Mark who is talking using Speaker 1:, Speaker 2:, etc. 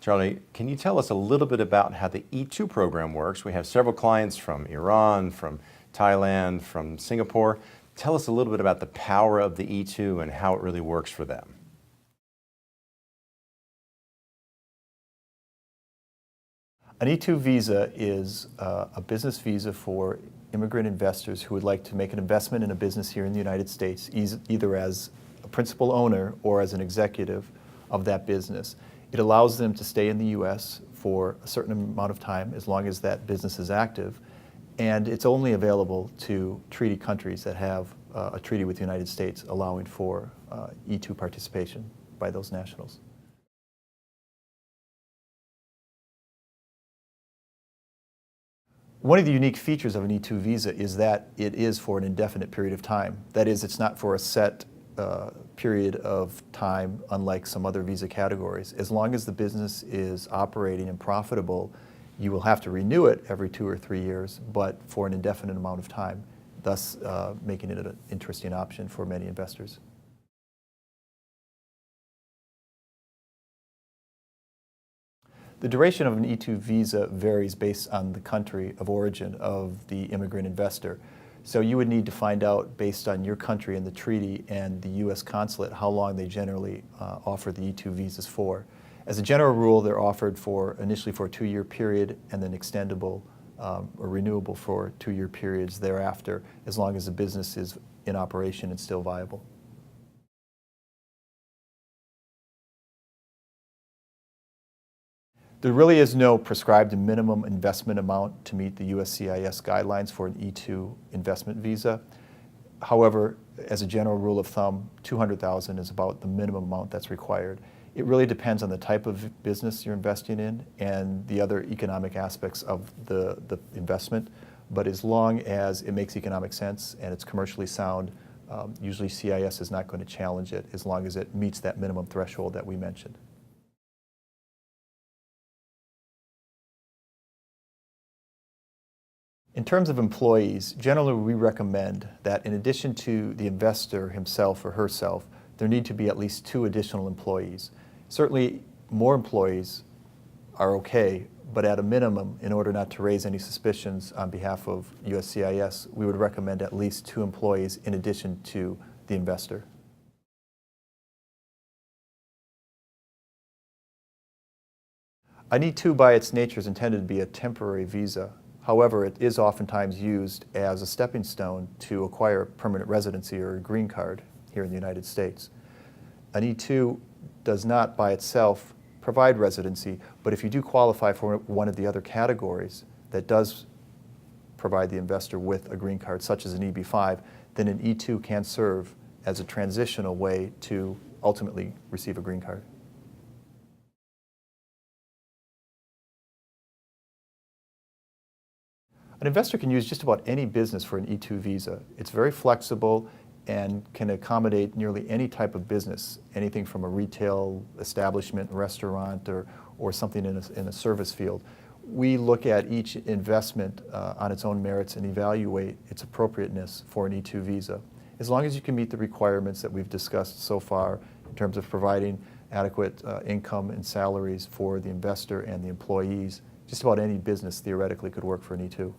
Speaker 1: Charlie, can you tell us a little bit about how the E-2 program works? We have several clients from Iran, from Thailand, from Singapore. Tell us a little bit about the power of the E-2 and how it really works for them.
Speaker 2: An E-2 visa is a business visa for immigrant investors who would like to make an investment in a business here in the United States, either as a principal owner or as an executive of that business. It allows them to stay in the U.S. for a certain amount of time, as long as that business is active, and it's only available to treaty countries that have a treaty with the United States allowing for E-2 participation by those nationals. One of the unique features of an E-2 visa is that it is for an indefinite period of time. That is, it's not for a set period of time, unlike some other visa categories. As long as the business is operating and profitable, you will have to renew it every 2 or 3 years, but for an indefinite amount of time, thus making it an interesting option for many investors. The duration of an E-2 visa varies based on the country of origin of the immigrant investor. So you would need to find out, based on your country and the treaty and the U.S. consulate, how long they generally offer the E-2 visas for. As a general rule, they're offered initially for a 2-year period and then extendable or renewable for 2-year periods thereafter, as long as the business is in operation and still viable. There really is no prescribed minimum investment amount to meet the USCIS guidelines for an E-2 investment visa. However, as a general rule of thumb, $200,000 is about the minimum amount that's required. It really depends on the type of business you're investing in and the other economic aspects of the investment. But as long as it makes economic sense and it's commercially sound, usually CIS is not going to challenge it as long as it meets that minimum threshold that we mentioned. In terms of employees, generally we recommend that in addition to the investor himself or herself, there need to be at least 2 additional employees. Certainly more employees are okay, but at a minimum, in order not to raise any suspicions on behalf of USCIS, we would recommend at least 2 employees in addition to the investor. An E-2 by its nature is intended to be a temporary visa. However, it is oftentimes used as a stepping stone to acquire permanent residency or a green card here in the United States. An E-2 does not by itself provide residency, but if you do qualify for one of the other categories that does provide the investor with a green card, such as an EB-5, then an E-2 can serve as a transitional way to ultimately receive a green card. An investor can use just about any business for an E-2 visa. It's very flexible and can accommodate nearly any type of business, anything from a retail establishment, restaurant, or something in a service field. We look at each investment on its own merits and evaluate its appropriateness for an E-2 visa. As long as you can meet the requirements that we've discussed so far in terms of providing adequate income and salaries for the investor and the employees, just about any business theoretically could work for an E-2.